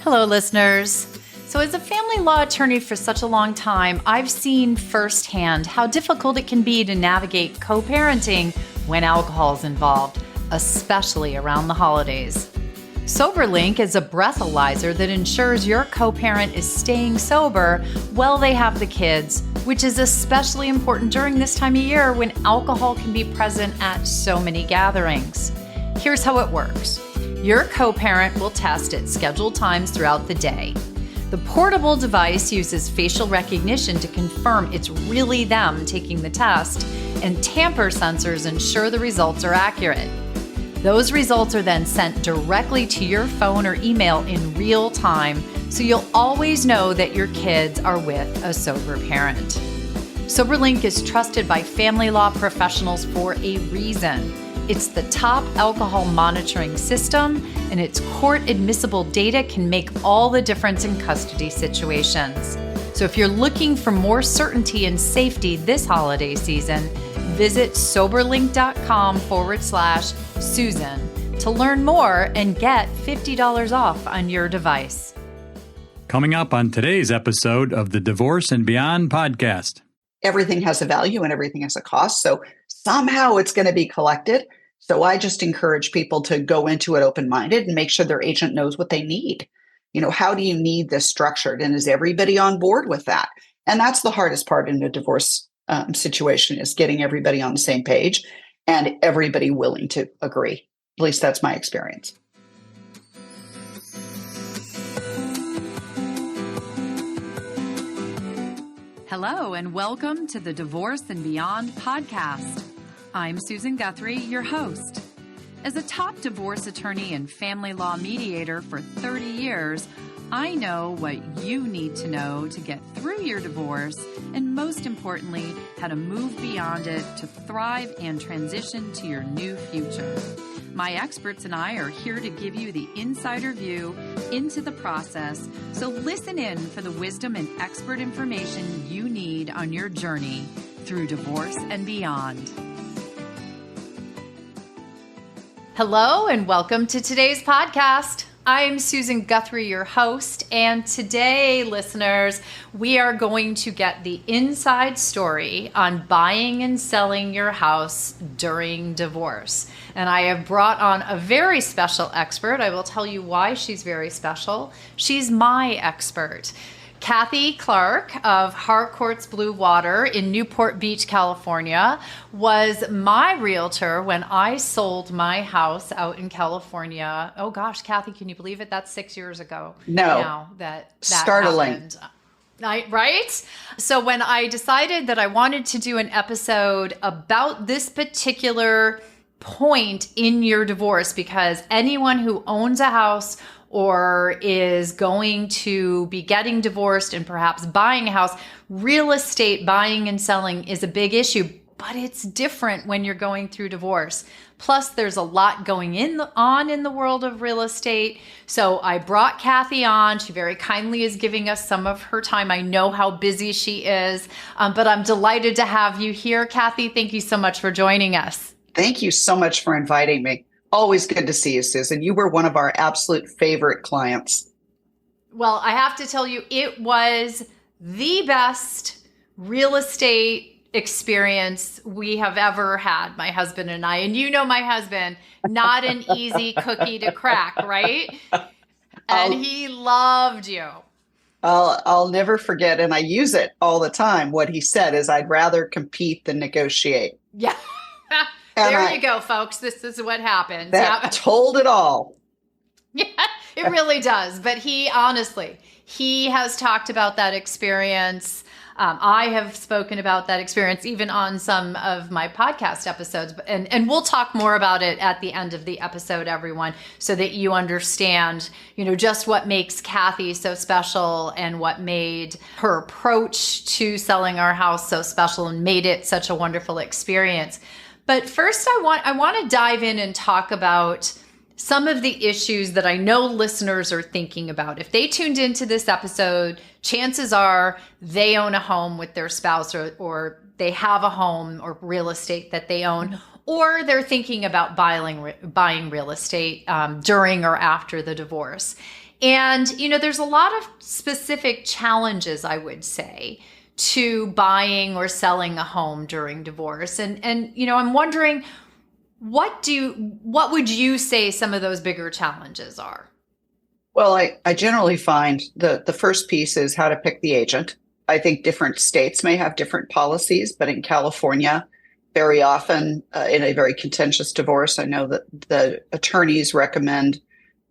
Hello, listeners. So as a family law attorney for such a long time, I've seen firsthand how difficult it can be to navigate co-parenting when alcohol is involved, especially around the holidays. SoberLink is a breathalyzer that ensures your co-parent is staying sober while they have the kids, which is especially important during this time of year when alcohol can be present at so many gatherings. Here's how it works. Your co-parent will test at scheduled times throughout the day. The portable device uses facial recognition to confirm it's really them taking the test, and tamper sensors ensure the results are accurate. Those results are then sent directly to your phone or email in real time, so you'll always know that your kids are with a sober parent. SoberLink is trusted by family law professionals for a reason. It's the top alcohol monitoring system, and its court-admissible data can make all the difference in custody situations. So if you're looking for more certainty and safety this holiday season, visit soberlink.com/Susan to learn more and get $50 off on your device. Coming up on today's episode of the Divorce and Beyond podcast. Everything has a value and everything has a cost. So somehow it's going to be collected. So I just encourage people to go into it open-minded and make sure their agent knows what they need. How do you need this structured? And is everybody on board with that? And that's the hardest part in a divorce situation, is getting everybody on the same page and everybody willing to agree. At least that's my experience. Hello, and welcome to the Divorce and Beyond podcast. I'm Susan Guthrie, your host. As a top divorce attorney and family law mediator for 30 years, I know what you need to know to get through your divorce, and most importantly, how to move beyond it to thrive and transition to your new future. My experts and I are here to give you the insider view into the process, so listen in for the wisdom and expert information you need on your journey through divorce and beyond. Hello, and welcome to today's podcast. I'm Susan Guthrie, your host, and today, listeners, we are going to get the inside story on buying and selling your house during divorce. And I have brought on a very special expert. I will tell you why she's very special. She's my expert. Kathy Clark of Harcourt's Blue Water in Newport Beach, California, was my realtor when I sold my house out in California. Oh gosh, Kathy, can you believe it? That's 6 years ago. No. Now that startling. happened. Right? So when I decided that I wanted to do an episode about this particular point in your divorce, because anyone who owns a house or is going to be getting divorced and perhaps buying a house, real estate buying and selling is a big issue, but it's different when you're going through divorce. Plus, there's a lot going on in the world of real estate. So I brought Kathy on. She very kindly is giving us some of her time. I know how busy she is, but I'm delighted to have you here. Kathy, thank you so much for joining us. Thank you so much for inviting me. Always good to see you, Susan. You were one of our absolute favorite clients. Well, I have to tell you, it was the best real estate experience we have ever had, my husband and I. And you know my husband, not an easy cookie to crack, right? And he loved you. I'll never forget, and I use it all the time. What he said is, I'd rather compete than negotiate. Yeah. There you go, folks. This is what happens. That told it all. Yeah, it really does. But he has talked about that experience. I have spoken about that experience even on some of my podcast episodes. And we'll talk more about it at the end of the episode, everyone, so that you understand, just what makes Kathy so special and what made her approach to selling our house so special and made it such a wonderful experience. But first, I want to dive in and talk about some of the issues that I know listeners are thinking about. If they tuned into this episode, chances are they own a home with their spouse, or they have a home or real estate that they own, or they're thinking about buying real estate during or after the divorce. And, there's a lot of specific challenges, I would say, to buying or selling a home during divorce. And I'm wondering, what would you say some of those bigger challenges are? Well, I generally find the first piece is how to pick the agent. I think different states may have different policies, but in California, very often in a very contentious divorce, I know that the attorneys recommend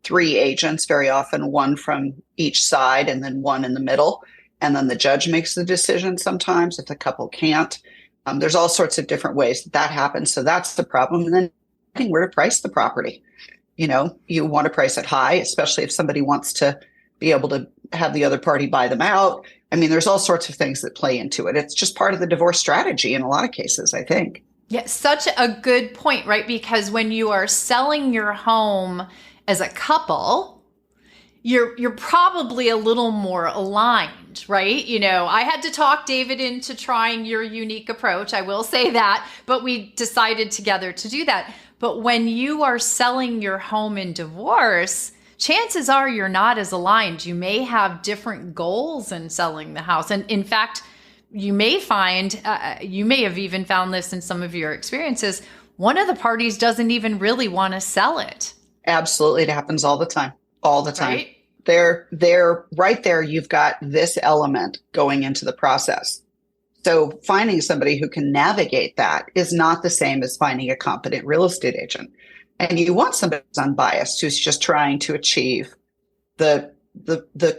3 agents, very often one from each side and then one in the middle. And then the judge makes the decision sometimes if the couple can't. There's all sorts of different ways that happens. So that's the problem. And then I think where to price the property. You want to price it high, especially if somebody wants to be able to have the other party buy them out. I mean, there's all sorts of things that play into it. It's just part of the divorce strategy in a lot of cases, I think. Yeah, such a good point, right? Because when you are selling your home as a couple, you're probably a little more aligned, right? I had to talk David into trying your unique approach. I will say that, but we decided together to do that. But when you are selling your home in divorce, chances are you're not as aligned. You may have different goals in selling the house. And in fact, you may find, you may have even found this in some of your experiences, one of the parties doesn't even really want to sell it. Absolutely. It happens all the time. All the time. Right? They're right there. You've got this element going into the process. So finding somebody who can navigate that is not the same as finding a competent real estate agent. And you want somebody who's unbiased, who's just trying to achieve the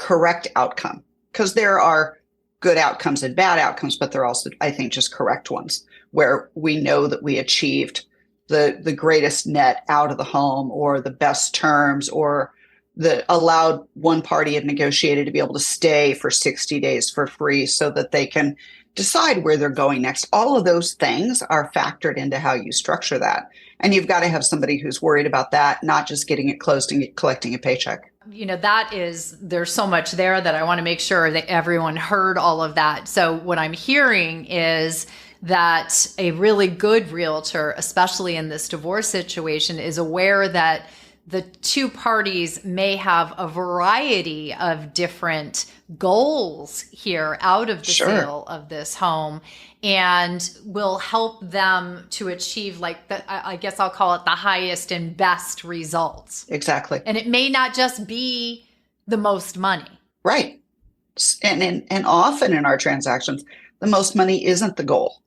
correct outcome. Because there are good outcomes and bad outcomes, but there are also, I think, just correct ones where we know that we achieved the greatest net out of the home or the best terms or that allowed one party had negotiated to be able to stay for 60 days for free so that they can decide where they're going next. All of those things are factored into how you structure that. And you've got to have somebody who's worried about that, not just getting it closed and collecting a paycheck. There's so much there that I want to make sure that everyone heard all of that. So what I'm hearing is that a really good realtor, especially in this divorce situation, is aware that the two parties may have a variety of different goals here out of the sale of this home and will help them to achieve I guess I'll call it the highest and best results. Exactly. And it may not just be the most money. Right. And often in our transactions, the most money isn't the goal.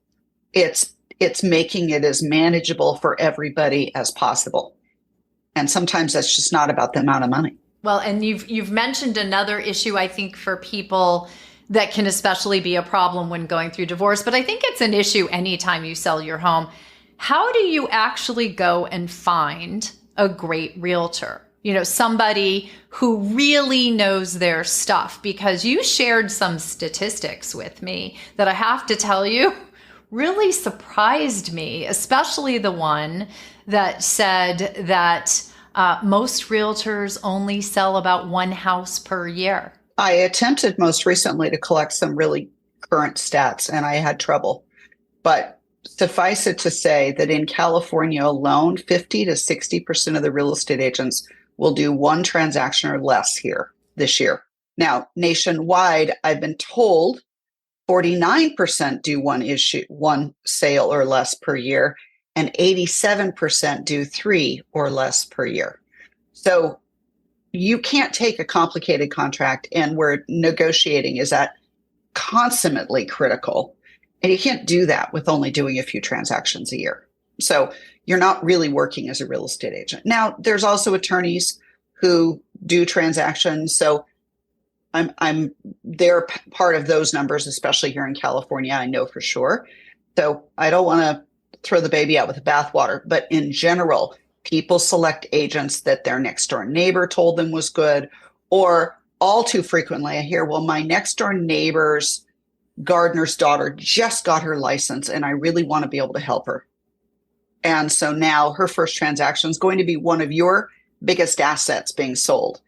It's making it as manageable for everybody as possible. And sometimes that's just not about the amount of money. Well, and you've mentioned another issue, I think, for people that can especially be a problem when going through divorce, but I think it's an issue anytime you sell your home. How do you actually go and find a great realtor? Somebody who really knows their stuff, because you shared some statistics with me that I have to tell you really surprised me, especially the one that said that most realtors only sell about one house per year. I attempted most recently to collect some really current stats, and I had trouble. But suffice it to say that in California alone, 50 to 60% of the real estate agents will do one transaction or less here this year. Now, nationwide, I've been told 49% do one sale or less per year, and 87% do 3 or less per year. So you can't take a complicated contract and where negotiating is at consummately critical. And you can't do that with only doing a few transactions a year. So you're not really working as a real estate agent. Now, there's also attorneys who do transactions. So they're part of those numbers, especially here in California, I know for sure. So I don't want to throw the baby out with the bathwater, but in general, people select agents that their next door neighbor told them was good, or all too frequently I hear, well, my next door neighbor's gardener's daughter just got her license and I really want to be able to help her. And so now her first transaction is going to be one of your biggest assets being sold.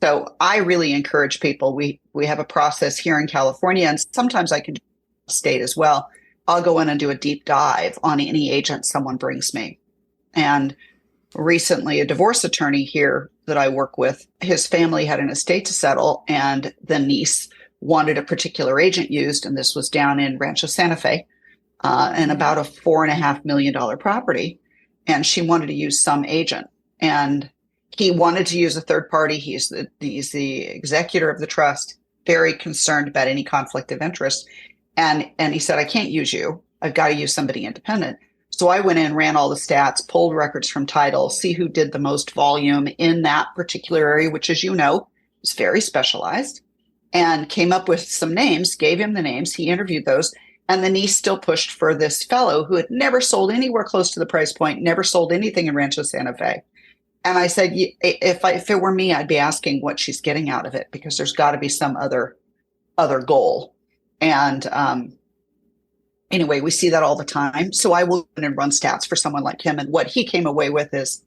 So I really encourage people. We have a process here in California, and sometimes I can do state as well. I'll go in and do a deep dive on any agent someone brings me. And recently, a divorce attorney here that I work with, his family had an estate to settle, and the niece wanted a particular agent used, and this was down in Rancho Santa Fe, and about a $4.5 million property, and she wanted to use some agent, and he wanted to use a third party. He's the executor of the trust, very concerned about any conflict of interest, and he said, I can't use you. I've got to use somebody independent. So I went in, ran all the stats, pulled records from title, see who did the most volume in that particular area, which, as you know, is very specialized, and came up with some names, gave him the names. He interviewed those. And the niece still pushed for this fellow who had never sold anywhere close to the price point, never sold anything in Rancho Santa Fe. And I said, if it were me, I'd be asking what she's getting out of it, because there's got to be some other goal. And anyway, we see that all the time. So I will go in and run stats for someone like him. And what he came away with is,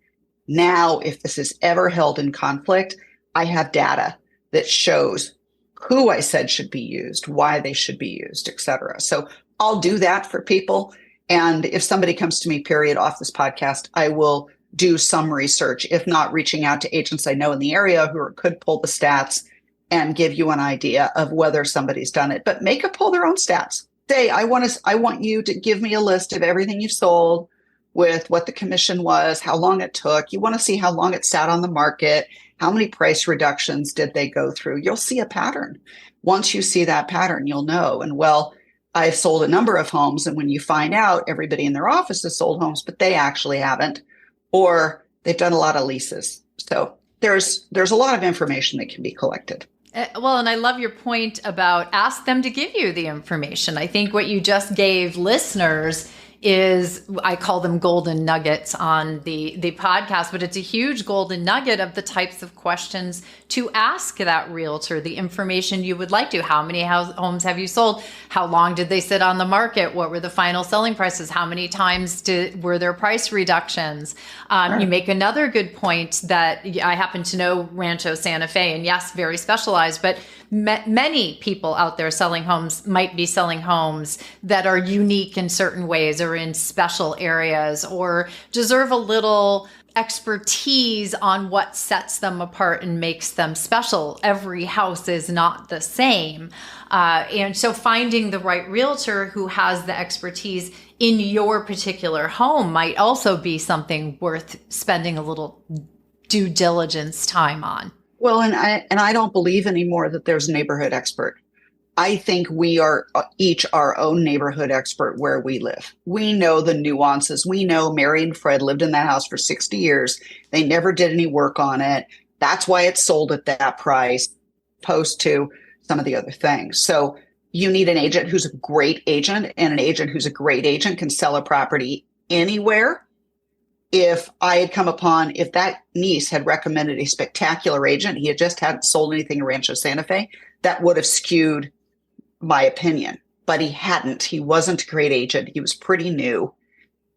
now, if this is ever held in conflict, I have data that shows who I said should be used, why they should be used, et cetera. So I'll do that for people. And if somebody comes to me, period, off this podcast, I will do some research, if not reaching out to agents I know in the area who could pull the stats and give you an idea of whether somebody's done it. But make them pull their own stats. Say, I want you to give me a list of everything you've sold, with what the commission was, how long it took. You want to see how long it sat on the market. How many price reductions did they go through? You'll see a pattern. Once you see that pattern, you'll know. And well, I've sold a number of homes. And when you find out everybody in their office has sold homes, but they actually haven't, or they've done a lot of leases. So there's a lot of information that can be collected. Well, and I love your point about ask them to give you the information. I think what you just gave listeners is, I call them golden nuggets on the podcast, but it's a huge golden nugget of the types of questions to ask that realtor, the information you would like to. How many homes have you sold? How long did they sit on the market? What were the final selling prices? How many times were there price reductions? You make another good point that I happen to know Rancho Santa Fe, and yes, very specialized, but many people out there selling homes might be selling homes that are unique in certain ways, or in special areas, or deserve a little expertise on what sets them apart and makes them special. Every house is not the same. And so finding the right realtor who has the expertise in your particular home might also be something worth spending a little due diligence time on. Well, and I don't believe anymore that there's a neighborhood expert. I think we are each our own neighborhood expert where we live. We know the nuances. We know Mary and Fred lived in that house for 60 years. They never did any work on it. That's why it's sold at that price, opposed to some of the other things. So you need an agent who's a great agent, and an agent who's a great agent can sell a property anywhere. If that niece had recommended a spectacular agent, he had just hadn't sold anything in Rancho Santa Fe, that would have skewed my opinion. But he hadn't. He wasn't a great agent. He was pretty new.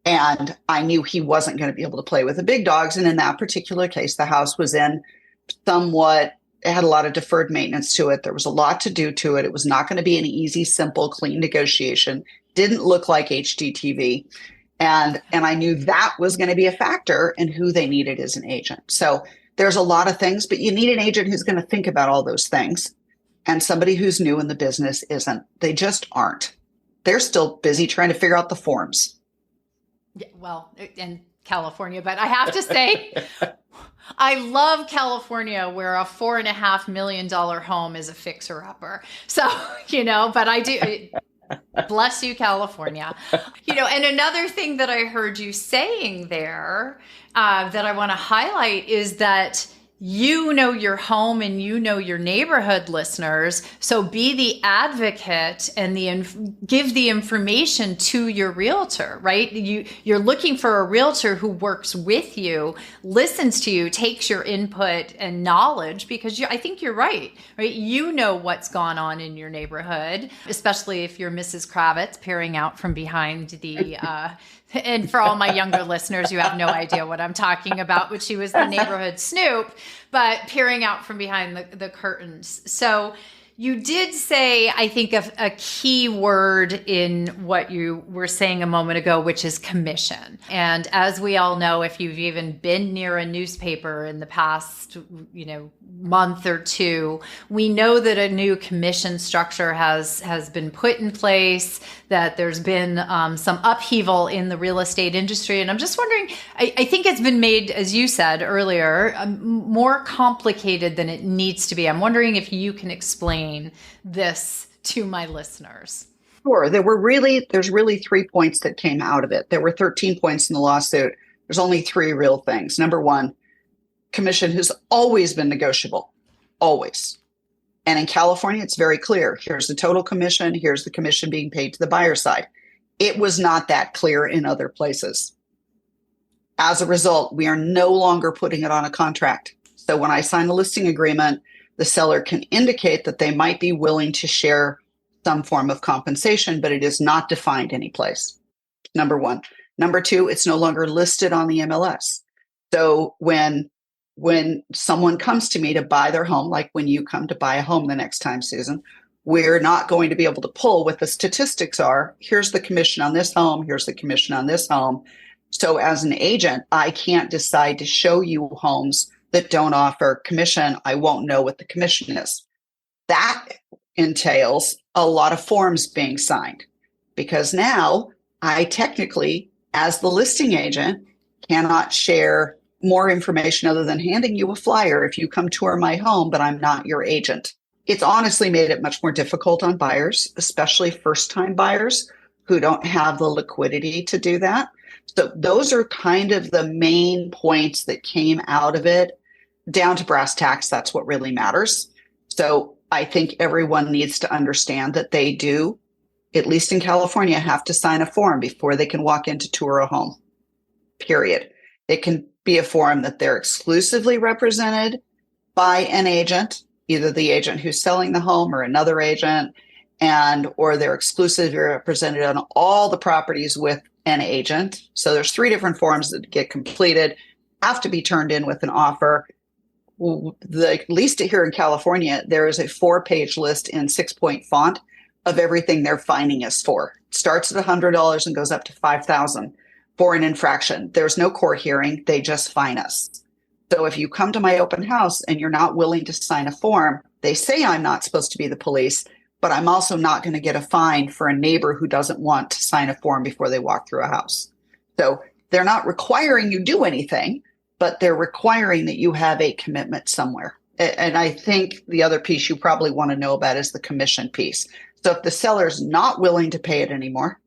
And I knew he wasn't going to be able to play with the big dogs. And in that particular case, the house was in it had a lot of deferred maintenance to it. There was a lot to do to it. It was not going to be an easy, simple, clean negotiation. Didn't look like HGTV. And I knew that was going to be a factor in who they needed as an agent. So there's a lot of things, but you need an agent who's going to think about all those things. And somebody who's new in the business isn't. They just aren't. They're still busy trying to figure out the forms. Yeah, well, in California, but I have to say, I love California, where a $4.5 million home is a fixer-upper. So, but I do. Bless you, California. And another thing that I heard you saying there that I want to highlight is that you know your home and you know your neighborhood, listeners. So be the advocate and give the information to your realtor, right? You're looking for a realtor who works with you, listens to you, takes your input and knowledge, because I think you're right? You know what's gone on in your neighborhood, especially if you're Mrs. Kravitz peering out from behind the and for all my younger listeners, you have no idea what I'm talking about, but she was the neighborhood snoop, but peering out from behind the curtains. So, You did say, I think, a key word in what you were saying a moment ago, which is commission. And as we all know, if you've even been near a newspaper in the past, month or two, we know that a new commission structure has been put in place, that there's been some upheaval in the real estate industry. And I'm just wondering, I think it's been made, as you said earlier, more complicated than it needs to be. I'm wondering if you can explain this to my listeners. Sure. There's really 3 points that came out of it. There were 13 points in the lawsuit. There's only 3 real things. Number one, commission has always been negotiable, always. And in California, it's very clear. Here's the total commission. Here's the commission being paid to the buyer side. It was not that clear in other places. As a result, we are no longer putting it on a contract. So when I sign a listing agreement, the seller can indicate that they might be willing to share some form of compensation, but it is not defined anyplace. Number one. Number two, it's no longer listed on the MLS. So when someone comes to me to buy their home, like when you come to buy a home the next time, Susan, we're not going to be able to pull what the statistics are. Here's the commission on this home. Here's the commission on this home. So as an agent, I can't decide to show you homes that don't offer commission. I won't know what the commission is. That entails a lot of forms being signed, because now I technically, as the listing agent, cannot share more information other than handing you a flyer if you come tour my home, but I'm not your agent. It's honestly made it much more difficult on buyers, especially first-time buyers who don't have the liquidity to do that. So those are kind of the main points that came out of it. Down to brass tacks, that's what really matters. So I think everyone needs to understand that they do, at least in California, have to sign a form before they can walk in to tour a home, period. It can be a form that they're exclusively represented by an agent, either the agent who's selling the home or another agent, or they're exclusively represented on all the properties with an agent. So there's 3 different forms that get completed, have to be turned in with an offer. At least here in California, there is a 4-page list in 6-point font of everything they're fining us for. It starts at $100 and goes up to $5,000 for an infraction. There's no court hearing. They just fine us. So if you come to my open house and you're not willing to sign a form, they say I'm not supposed to be the police, but I'm also not going to get a fine for a neighbor who doesn't want to sign a form before they walk through a house. So they're not requiring you do anything, but they're requiring that you have a commitment somewhere. And I think the other piece you probably want to know about is the commission piece. So if the seller's not willing to pay it anymore,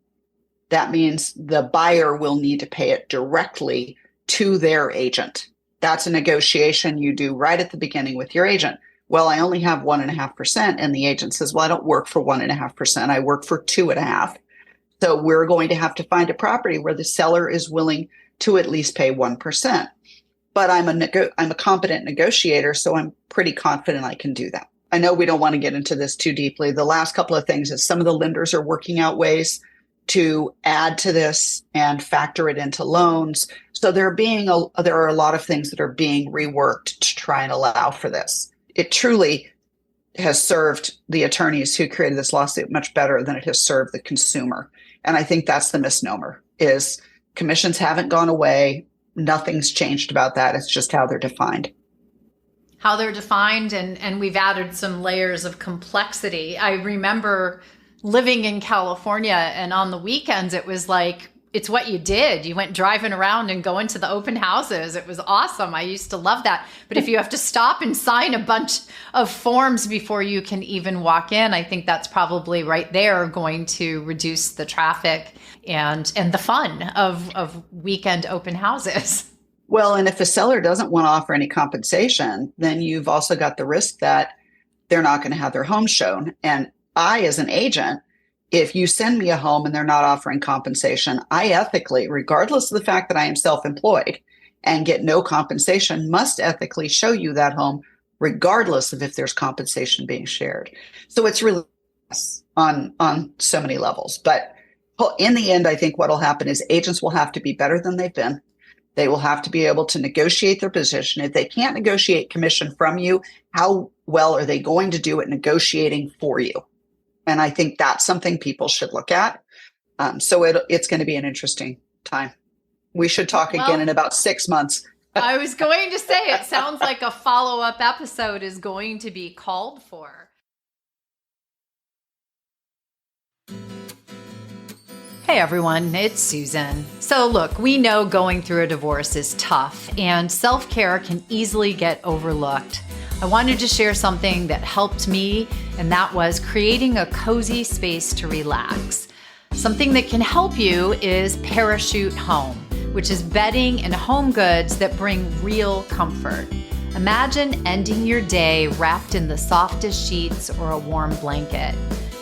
that means the buyer will need to pay it directly to their agent. That's a negotiation you do right at the beginning with your agent. Well, I only have 1.5%. And the agent says, well, I don't work for 1.5%. I work for 2.5%. So we're going to have to find a property where the seller is willing to at least pay 1%. But I'm a competent negotiator, so I'm pretty confident I can do that. I know we don't want to get into this too deeply. The last couple of things is some of the lenders are working out ways to add to this and factor it into loans. So there are a lot of things that are being reworked to try and allow for this. It truly has served the attorneys who created this lawsuit much better than it has served the consumer. And I think that's the misnomer, is commissions haven't gone away. Nothing's changed about that. It's just how they're defined. How they're defined, and we've added some layers of complexity. I remember living in California, and on the weekends, it was like, it's what you did. You went driving around and going to the open houses. It was awesome. I used to love that. But if you have to stop and sign a bunch of forms before you can even walk in, I think that's probably right there going to reduce the traffic and the fun of weekend open houses. Well, and if a seller doesn't want to offer any compensation, then you've also got the risk that they're not going to have their home shown. And I, as an agent, if you send me a home and they're not offering compensation, I ethically, regardless of the fact that I am self-employed and get no compensation, must ethically show you that home, regardless of if there's compensation being shared. So it's really on so many levels. But in the end, I think what will happen is agents will have to be better than they've been. They will have to be able to negotiate their position. If they can't negotiate commission from you, how well are they going to do at negotiating for you? And I think that's something people should look at. So it's going to be an interesting time. We should talk again in about 6 months. I was going to say, it sounds like a follow-up episode is going to be called for. Hey everyone, it's Susan. So look, we know going through a divorce is tough and self-care can easily get overlooked. I wanted to share something that helped me, and that was creating a cozy space to relax. Something that can help you is Parachute Home, which is bedding and home goods that bring real comfort. Imagine ending your day wrapped in the softest sheets or a warm blanket.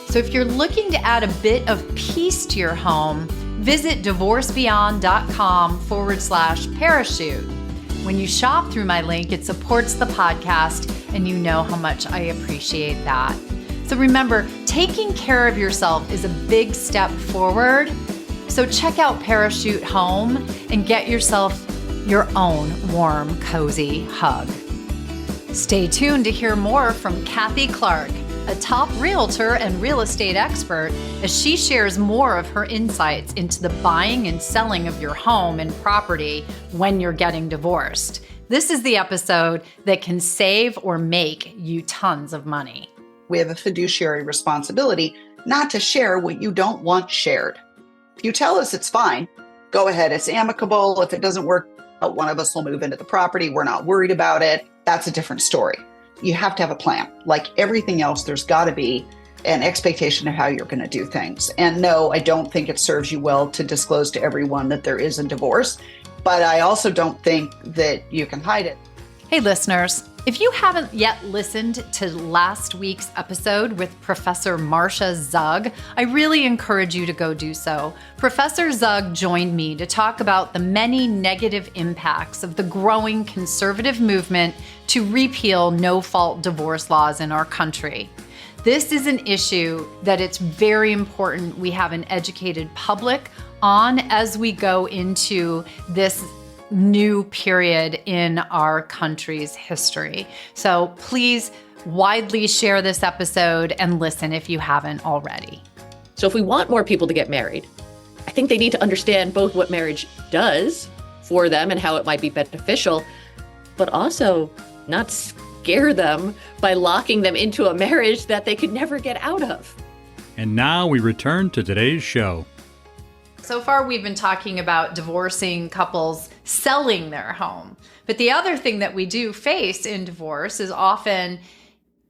So if you're looking to add a bit of peace to your home, visit divorcebeyond.com/parachute. When you shop through my link, it supports the podcast, and you know how much I appreciate that. So remember, taking care of yourself is a big step forward. So check out Parachute Home and get yourself your own warm, cozy hug. Stay tuned to hear more from Kathy Clark, a top realtor and real estate expert, as she shares more of her insights into the buying and selling of your home and property when you're getting divorced. This is the episode that can save or make you tons of money. We have a fiduciary responsibility not to share what you don't want shared. If you tell us it's fine, go ahead. It's amicable. If it doesn't work out, one of us will move into the property. We're not worried about it. That's a different story. You have to have a plan. Like everything else, there's got to be an expectation of how you're going to do things. And no, I don't think it serves you well to disclose to everyone that there is a divorce, but I also don't think that you can hide it. Hey listeners, if you haven't yet listened to last week's episode with Professor Marcia Zug, I really encourage you to go do so. Professor Zug joined me to talk about the many negative impacts of the growing conservative movement to repeal no-fault divorce laws in our country. This is an issue that it's very important we have an educated public on as we go into this new period in our country's history. So please widely share this episode and listen if you haven't already. So if we want more people to get married, I think they need to understand both what marriage does for them and how it might be beneficial, but also not scare them by locking them into a marriage that they could never get out of. And now we return to today's show. So far, we've been talking about divorcing couples selling their home. But the other thing that we do face in divorce is often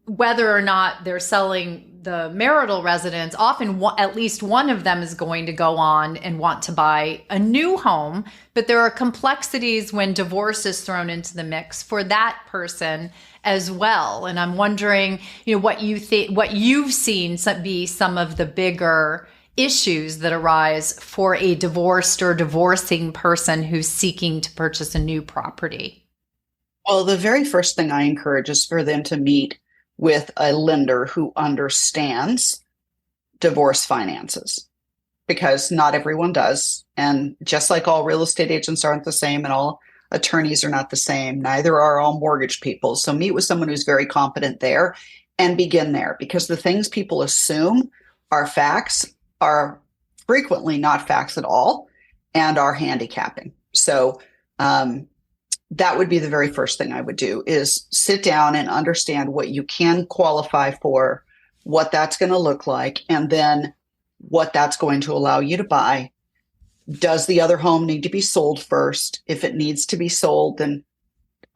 whether or not they're selling the marital residence, often at least one of them is going to go on and want to buy a new home. But there are complexities when divorce is thrown into the mix for that person as well. And I'm wondering, what you've seen be some of the bigger issues that arise for a divorced or divorcing person who's seeking to purchase a new property. Well, the very first thing I encourage is for them to meet with a lender who understands divorce finances, because not everyone does. And just like all real estate agents aren't the same and all attorneys are not the same, neither are all mortgage people. So meet with someone who's very competent there and begin there, because the things people assume are facts are frequently not facts at all and are handicapping. So that would be the very first thing I would do, is sit down and understand what you can qualify for, what that's going to look like, and then what that's going to allow you to buy. Does the other home need to be sold first? If it needs to be sold, then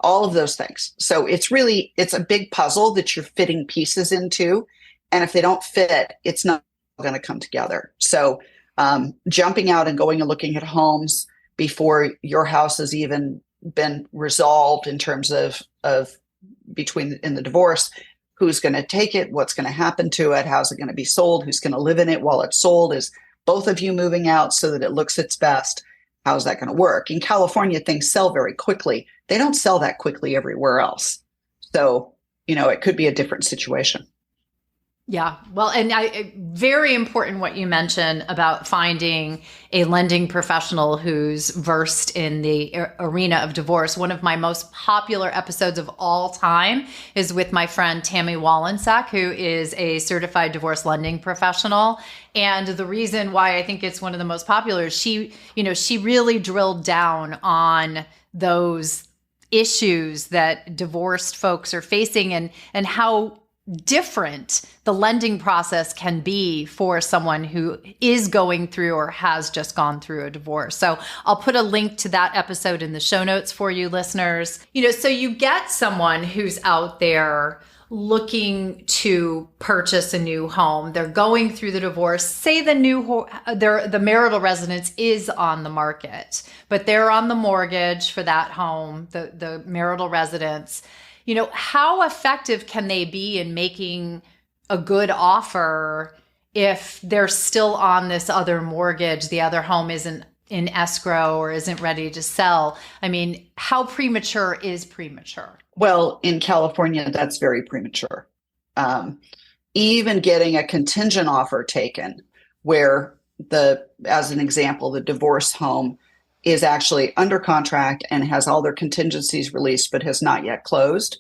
all of those things. So it's a big puzzle that you're fitting pieces into. And if they don't fit, it's not going to come together. So jumping out and going and looking at homes before your house has even been resolved in terms of in the divorce, who's going to take it, what's going to happen to it, how's it going to be sold, who's going to live in it while it's sold, is both of you moving out so that it looks its best, how's that going to work? In California, things sell very quickly. They don't sell that quickly everywhere else. So, it could be a different situation. Yeah. Well, and very important what you mentioned about finding a lending professional who's versed in the arena of divorce. One of my most popular episodes of all time is with my friend Tammy Wallensack, who is a certified divorce lending professional. And the reason why I think it's one of the most popular is she really drilled down on those issues that divorced folks are facing and how different the lending process can be for someone who is going through or has just gone through a divorce. So I'll put a link to that episode in the show notes for you listeners. So you get someone who's out there looking to purchase a new home. They're going through the divorce. Say the marital residence is on the market, but they're on the mortgage for that home, the marital residence. How effective can they be in making a good offer if they're still on this other mortgage, the other home isn't in escrow or isn't ready to sell? I mean, how premature is premature? Well, in California, that's very premature. Even getting a contingent offer taken where as an example, the divorce home is actually under contract and has all their contingencies released, but has not yet closed.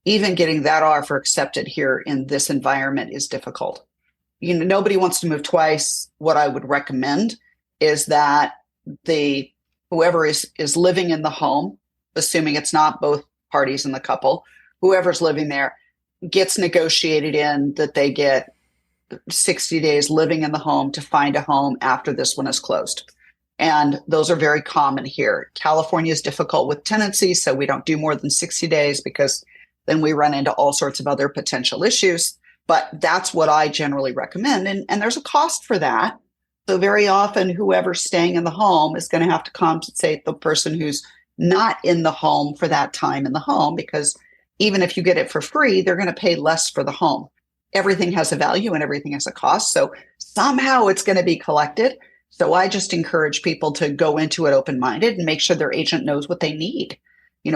Even getting that offer accepted here in this environment is difficult. Nobody wants to move twice. What I would recommend is that whoever is living in the home, assuming it's not both parties in the couple, whoever's living there gets negotiated in that they get 60 days living in the home to find a home after this one is closed. And those are very common here. California is difficult with tenancy, so we don't do more than 60 days because then we run into all sorts of other potential issues. But that's what I generally recommend. And there's a cost for that. So very often, whoever's staying in the home is going to have to compensate the person who's not in the home for that time in the home, because even if you get it for free, they're going to pay less for the home. Everything has a value and everything has a cost. So somehow it's going to be collected. So I just encourage people to go into it open-minded and make sure their agent knows what they need.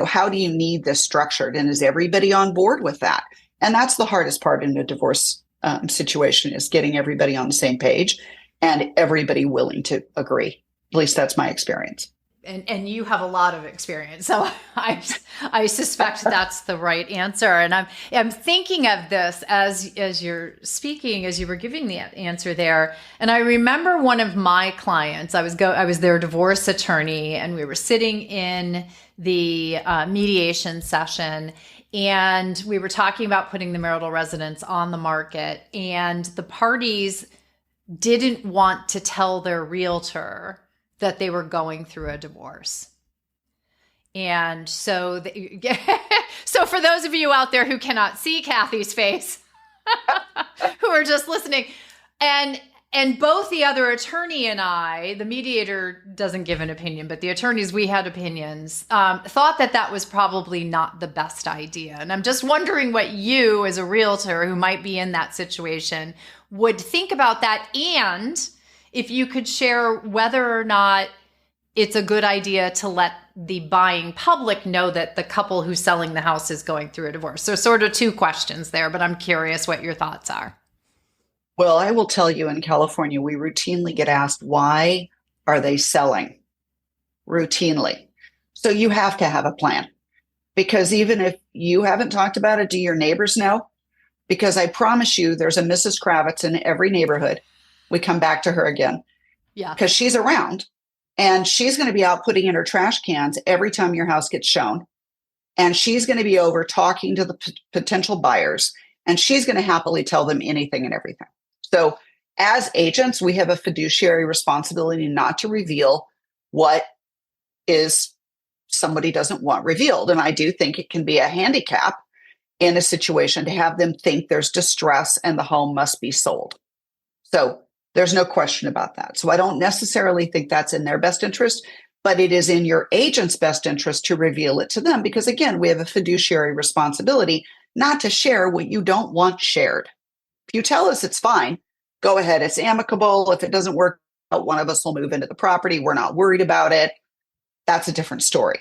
How do you need this structured? And is everybody on board with that? And that's the hardest part in a divorce situation, is getting everybody on the same page and everybody willing to agree. At least that's my experience. And you have a lot of experience, so I suspect that's the right answer. And I'm thinking of this as you're speaking, as you were giving the answer there. And I remember one of my clients. I was their divorce attorney, and we were sitting in the mediation session, and we were talking about putting the marital residence on the market, and the parties didn't want to tell their realtor that they were going through a divorce. And so, so for those of you out there who cannot see Kathy's face, who are just listening, and both the other attorney and I, the mediator doesn't give an opinion, but the attorneys, we had opinions, thought that was probably not the best idea. And I'm just wondering what you, as a realtor who might be in that situation, would think about that, and if you could share whether or not it's a good idea to let the buying public know that the couple who's selling the house is going through a divorce. So sort of two questions there, but I'm curious what your thoughts are. Well, I will tell you, in California, we routinely get asked, why are they selling? Routinely. So you have to have a plan, because even if you haven't talked about it, do your neighbors know? Because I promise you, there's a Mrs. Kravitz in every neighborhood. We come back to her again. Yeah. Because she's around, and she's going to be out putting in her trash cans every time your house gets shown. And she's going to be over talking to the potential buyers, and she's going to happily tell them anything and everything. So as agents, we have a fiduciary responsibility not to reveal what is somebody doesn't want revealed. And I do think it can be a handicap in a situation to have them think there's distress and the home must be sold. So there's no question about that. So I don't necessarily think that's in their best interest, but it is in your agent's best interest to reveal it to them, because again, we have a fiduciary responsibility not to share what you don't want shared. If you tell us it's fine, go ahead. It's amicable. If it doesn't work out, one of us will move into the property. We're not worried about it. That's a different story.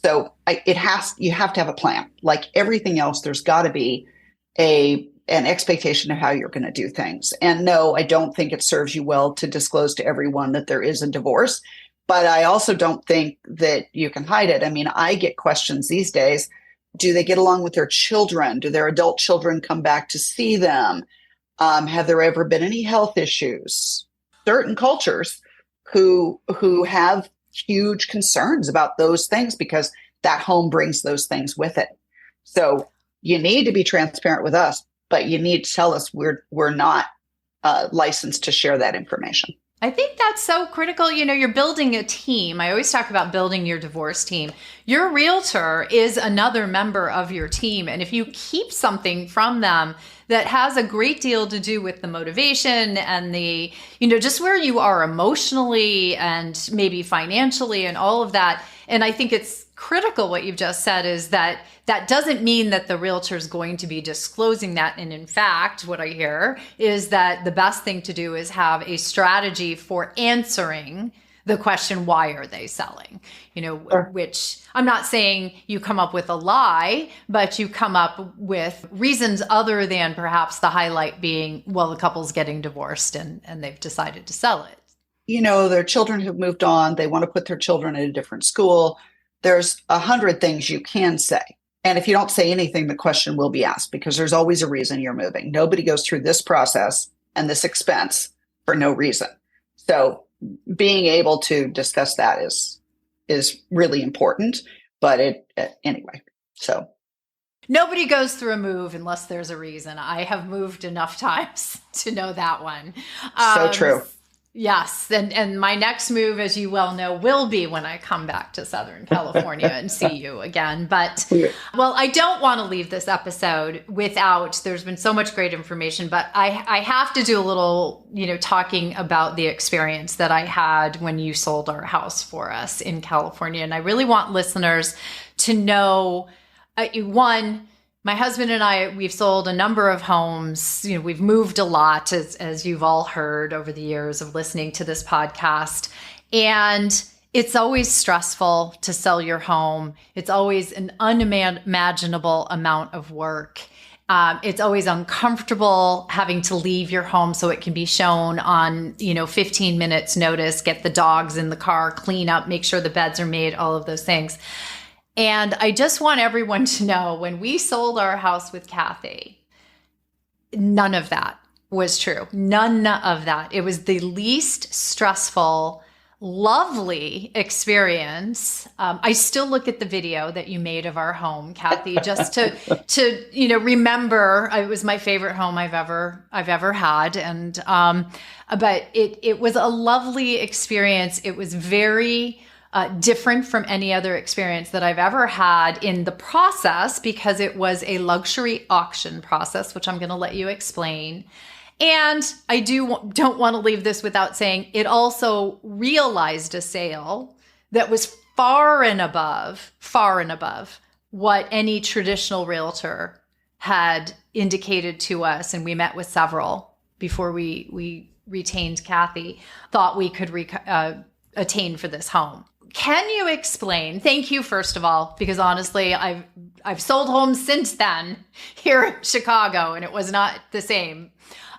So you have to have a plan. Like everything else, there's got to be a an expectation of how you're going to do things. And no, I don't think it serves you well to disclose to everyone that there is a divorce, but I also don't think that you can hide it. I mean, I get questions these days. Do they get along with their children? Do their adult children come back to see them? Have there ever been any health issues? Certain cultures who have huge concerns about those things because that home brings those things with it. So you need to be transparent with us, but you need to tell us we're not licensed to share that information. I think that's so critical. You know, you're building a team. I always talk about building your divorce team. Your realtor is another member of your team. And if you keep something from them that has a great deal to do with the motivation and the, you know, just where you are emotionally and maybe financially and all of that. And I think it's critical what you've just said is that that doesn't mean that the realtor is going to be disclosing that. And in fact, what I hear is that the best thing to do is have a strategy for answering the question, why are they selling? You know, Sure. Which I'm not saying you come up with a lie, but you come up with reasons other than perhaps the highlight being, well, the couple's getting divorced and they've decided to sell it. You know, their children have moved on. They want to put their children in a different school. There's 100 things you can say. And if you don't say anything, the question will be asked because there's always a reason you're moving. Nobody goes through this process and this expense for no reason. So being able to discuss that is really important. But anyway, so. Nobody goes through a move unless there's a reason. I have moved enough times to know that one. So true. Yes. And my next move, as you well know, will be when I come back to Southern California and see you again. But, well, I don't want to leave this episode without, there's been so much great information, but I have to do a little, you know, talking about the experience that I had when you sold our house for us in California. And I really want listeners to know, one, my husband and I, we've sold a number of homes. You know, we've moved a lot, as you've all heard over the years of listening to this podcast. And it's always stressful to sell your home. It's always an unimaginable amount of work. It's always uncomfortable having to leave your home so it can be shown on, 15 minutes notice, get the dogs in the car, clean up, make sure the beds are made, all of those things. And I just want everyone to know when we sold our house with Kathy, none of that was true. None of that. It was the least stressful, lovely experience. I still look at the video that you made of our home, Kathy, just to remember. It was my favorite home I've ever had, and but it was a lovely experience. It was very different from any other experience that I've ever had in the process because it was a luxury auction process, which I'm going to let you explain. And I don't want to leave this without saying it also realized a sale that was far and above what any traditional realtor had indicated to us. And we met with several before we retained Kathy, thought we could attain for this home. Can you explain? Thank you, first of all, because honestly, I've sold homes since then here in Chicago, and it was not the same.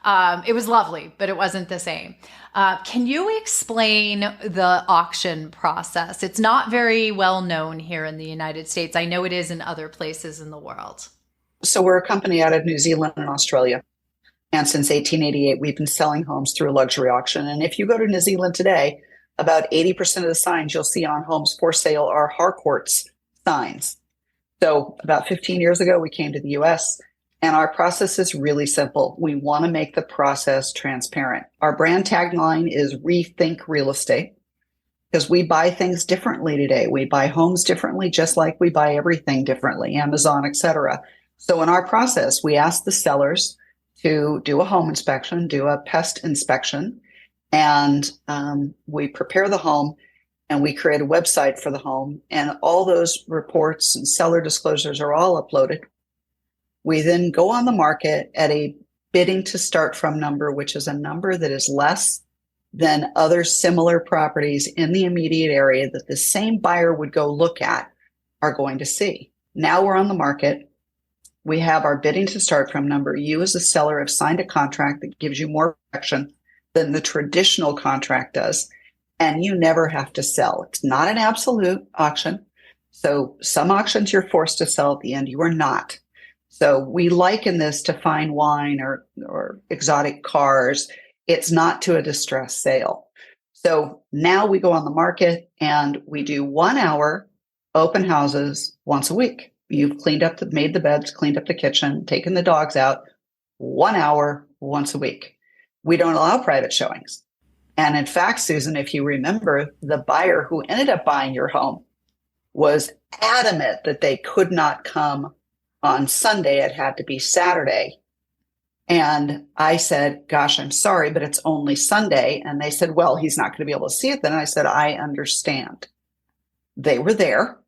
It was lovely, but it wasn't the same. Can you explain the auction process? It's not very well known here in the United States. I know it is in other places in the world. So we're a company out of New Zealand and Australia. And since 1888, we've been selling homes through a luxury auction. And if you go to New Zealand today, about 80% of the signs you'll see on homes for sale are Harcourt's signs. So about 15 years ago, we came to the US, and our process is really simple. We want to make the process transparent. Our brand tagline is Rethink Real Estate, because we buy things differently today. We buy homes differently, just like we buy everything differently, Amazon, etc. So in our process, we ask the sellers to do a home inspection, do a pest inspection, and we prepare the home, and we create a website for the home, and all those reports and seller disclosures are all uploaded. We then go on the market at a bidding to start from number, which is a number that is less than other similar properties in the immediate area that the same buyer would go look at are going to see. Now we're on the market. We have our bidding to start from number. You as a seller have signed a contract that gives you more protection than the traditional contract does. And you never have to sell. It's not an absolute auction. So some auctions you're forced to sell at the end, you are not. So we liken this to fine wine or exotic cars. It's not to a distressed sale. So now we go on the market and we do 1 hour open houses once a week. You've made the beds, cleaned up the kitchen, taken the dogs out, 1 hour once a week. We don't allow private showings. And in fact, Susan, if you remember, the buyer who ended up buying your home was adamant that they could not come on Sunday. It had to be Saturday. And I said, gosh, I'm sorry, but it's only Sunday. And they said, well, he's not going to be able to see it then. And I said, I understand. They were there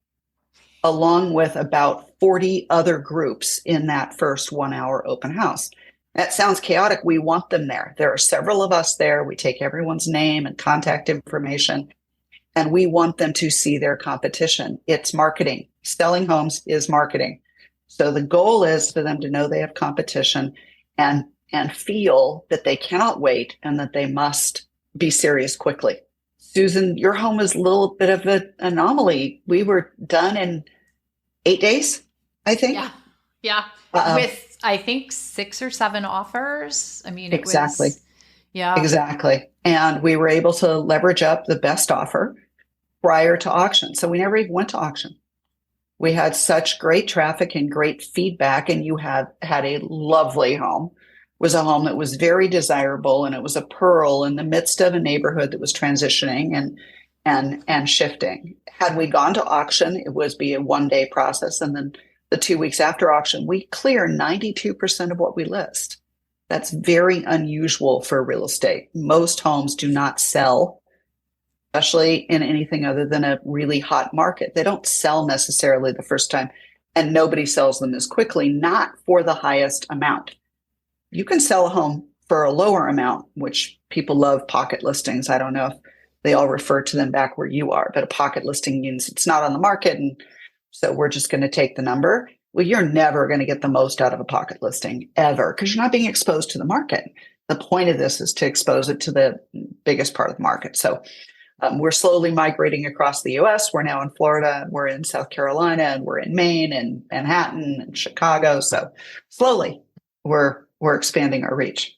along with about 40 other groups in that first 1 hour open house. That sounds chaotic. We want them there. There are several of us there. We take everyone's name and contact information, and we want them to see their competition. It's marketing. Selling homes is marketing. So the goal is for them to know they have competition and feel that they cannot wait and that they must be serious quickly. Susan, your home is a little bit of an anomaly. We were done in 8 days, I think. Yeah. With, I think, 6 or 7 offers. I mean, exactly. Yeah. Exactly. And we were able to leverage up the best offer prior to auction. So we never even went to auction. We had such great traffic and great feedback, and you had a lovely home. It was a home that was very desirable, and it was a pearl in the midst of a neighborhood that was transitioning and shifting. Had we gone to auction, it would be a 1-day process, and then the 2 weeks after auction, we clear 92% of what we list. That's very unusual for real estate. Most homes do not sell, especially in anything other than a really hot market. They don't sell necessarily the first time, and nobody sells them as quickly, not for the highest amount. You can sell a home for a lower amount, which people love pocket listings. I don't know if they all refer to them back where you are, but a pocket listing means it's not on the market, and so we're just going to take the number. Well, you're never going to get the most out of a pocket listing ever because you're not being exposed to the market. The point of this is to expose it to the biggest part of the market. So we're slowly migrating across the U.S. We're now in Florida, we're in South Carolina, and we're in Maine and Manhattan and Chicago. So slowly we're expanding our reach.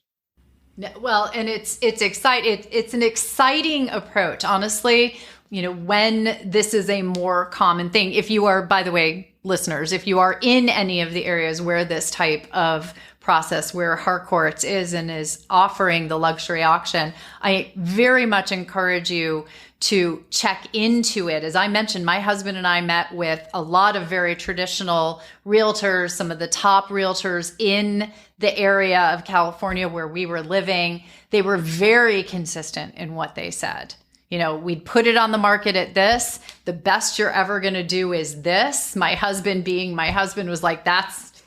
Well, and it's exciting. It's an exciting approach, honestly. You know, when this is a more common thing, if you are, by the way, listeners, if you are in any of the areas where this type of process, where Harcourts is and is offering the luxury auction, I very much encourage you to check into it. As I mentioned, my husband and I met with a lot of very traditional realtors, some of the top realtors in the area of California where we were living. They were very consistent in what they said. You know, we'd put it on the market at this. The best you're ever going to do is this. My husband was like, that's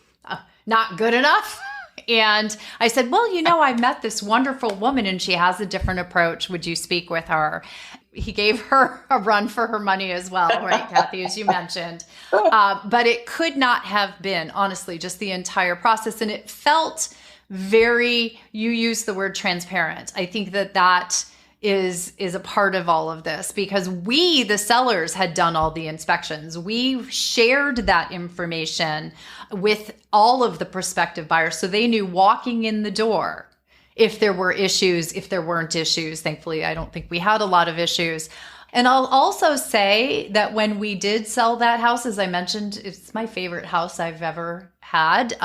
not good enough. And I said, well, you know, I met this wonderful woman and she has a different approach. Would you speak with her? He gave her a run for her money as well, right, Kathy, as you mentioned. But it could not have been, honestly, just the entire process. And it felt you used the word transparent. I think that is a part of all of this because we, the sellers, had done all the inspections. We shared that information with all of the prospective buyers so they knew walking in the door if there were issues, if there weren't issues. Thankfully, I don't think we had a lot of issues. And I'll also say that when we did sell that house, as I mentioned, it's my favorite house I've ever had.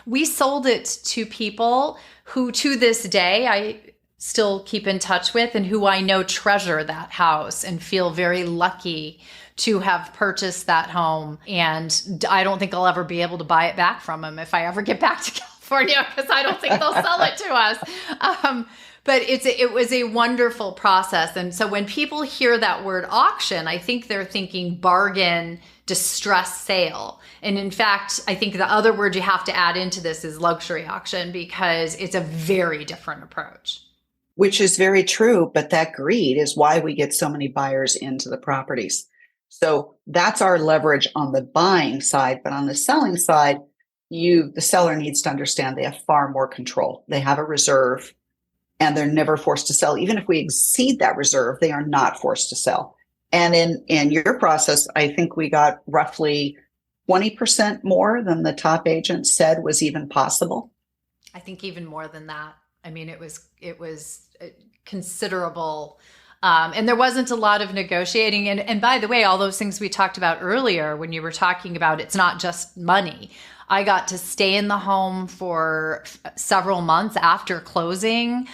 We sold it to people who, to this day, I still keep in touch with and who I know treasure that house and feel very lucky to have purchased that home. And I don't think I'll ever be able to buy it back from them if I ever get back to California, because I don't think they'll sell it to us. But it was a wonderful process. And so when people hear that word auction, I think they're thinking bargain, distress sale. And in fact, I think the other word you have to add into this is luxury auction because it's a very different approach. Which is very true, but that greed is why we get so many buyers into the properties. So that's our leverage on the buying side. But on the selling side, the seller needs to understand they have far more control. They have a reserve and they're never forced to sell. Even if we exceed that reserve, they are not forced to sell. And in your process, I think we got roughly 20% more than the top agent said was even possible. I think even more than that. I mean, it was considerable. And there wasn't a lot of negotiating. And by the way, all those things we talked about earlier, when you were talking about it's not just money. I got to stay in the home for several months after closing,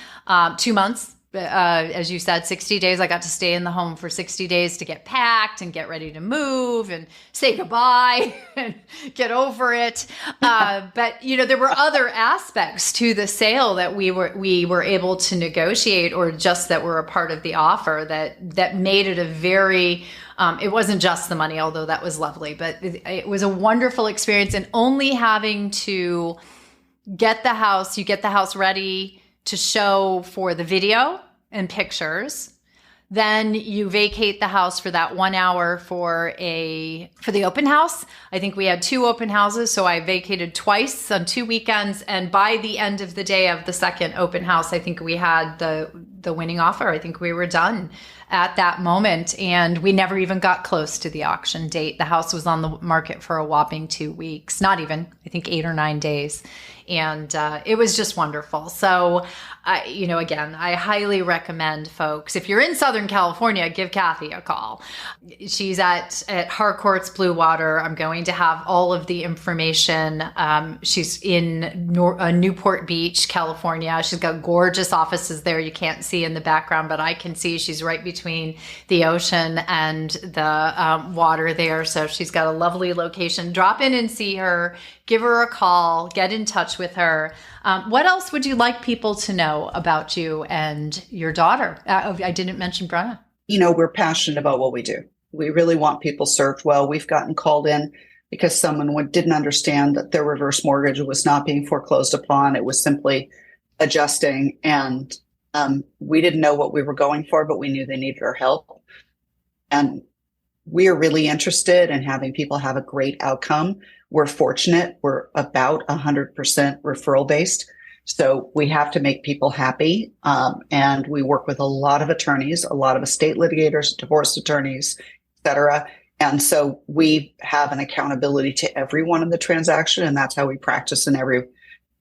2 months. As you said, 60 days. I got to stay in the home for 60 days to get packed and get ready to move and say goodbye and get over it. But there were other aspects to the sale that we were able to negotiate, or just that were a part of the offer that made it a very. It wasn't just the money, although that was lovely, but it was a wonderful experience. And only having to get the house ready to show for the video and pictures. Then you vacate the house for that 1 hour for the open house. I think we had 2 open houses, so I vacated twice on 2 weekends. And by the end of the day of the second open house, I think we had the winning offer. I think we were done at that moment, and we never even got close to the auction date. The house was on the market for a whopping 2 weeks, not even, I think 8 or 9 days. And it was just wonderful. So, again, I highly recommend folks, if you're in Southern California, give Kathy a call. She's at Harcourt's Blue Water. I'm going to have all of the information. She's in Newport Beach, California. She's got gorgeous offices there. You can't see in the background, but I can see she's right between the ocean and the water there. So she's got a lovely location. Drop in and see her. Give her a call, get in touch with her. What else would you like people to know about you and your daughter? I didn't mention Brenna. We're passionate about what we do. We really want people served well. We've gotten called in because someone didn't understand that their reverse mortgage was not being foreclosed upon. It was simply adjusting. And we didn't know what we were going for, but we knew they needed our help. And we are really interested in having people have a great outcome. We're fortunate. We're about 100% referral based. So we have to make people happy. And we work with a lot of attorneys, a lot of estate litigators, divorce attorneys, et cetera. And so we have an accountability to everyone in the transaction. And that's how we practice in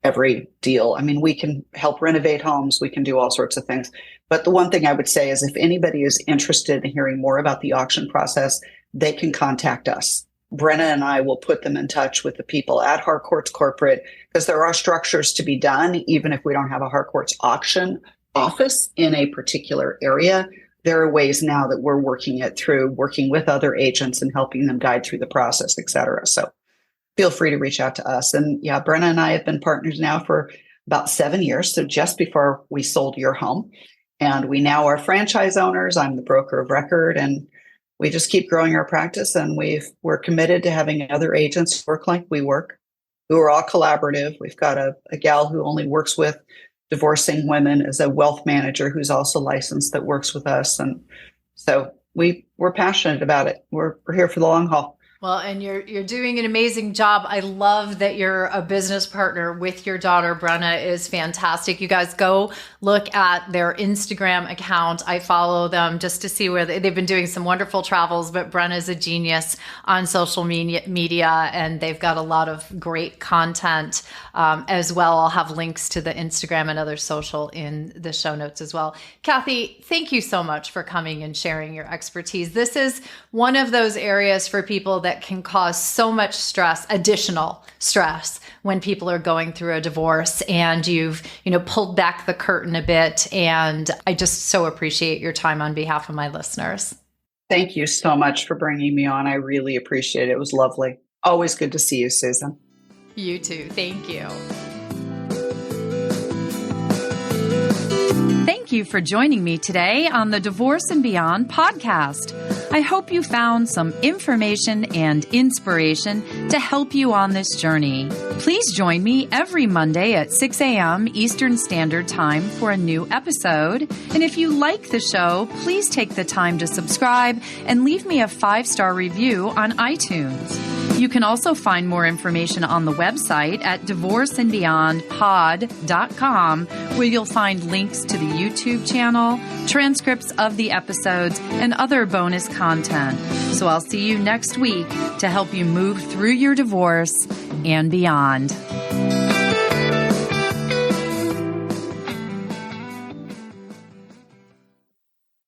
every deal. I mean, we can help renovate homes. We can do all sorts of things. But the one thing I would say is if anybody is interested in hearing more about the auction process, they can contact us. Brenna and I will put them in touch with the people at Harcourt's Corporate, because there are structures to be done. Even if we don't have a Harcourt's auction office in a particular area, there are ways now that we're working it through, working with other agents and helping them guide through the process, et cetera. So feel free to reach out to us. And yeah, Brenna and I have been partners now for about 7 years. So just before we sold your home, and we now are franchise owners. I'm the broker of record, and we just keep growing our practice. And we're committed to having other agents work like we work, who are all collaborative. We've got a gal who only works with divorcing women as a wealth manager who's also licensed that works with us. And so we're passionate about it. We're here for the long haul. Well, and you're doing an amazing job. I love that you're a business partner with your daughter. Brenna is fantastic. You guys go look at their Instagram account. I follow them just to see where they've been doing some wonderful travels, but Brenna's a genius on social media, and they've got a lot of great content as well. I'll have links to the Instagram and other social in the show notes as well. Kathy, thank you so much for coming and sharing your expertise. This is one of those areas for people that can cause so much stress, additional stress, when people are going through a divorce, and you've, pulled back the curtain a bit. And I just so appreciate your time on behalf of my listeners. Thank you so much for bringing me on. I really appreciate it. It was lovely. Always good to see you, Susan. You too. Thank you. Thank you for joining me today on the Divorce and Beyond podcast. I hope you found some information and inspiration to help you on this journey. Please join me every Monday at 6 a.m. Eastern Standard Time for a new episode. And if you like the show, please take the time to subscribe and leave me a 5-star review on iTunes. You can also find more information on the website at divorceandbeyondpod.com, where you'll find links to the YouTube channel, transcripts of the episodes, and other bonus content. So I'll see you next week to help you move through your divorce and beyond.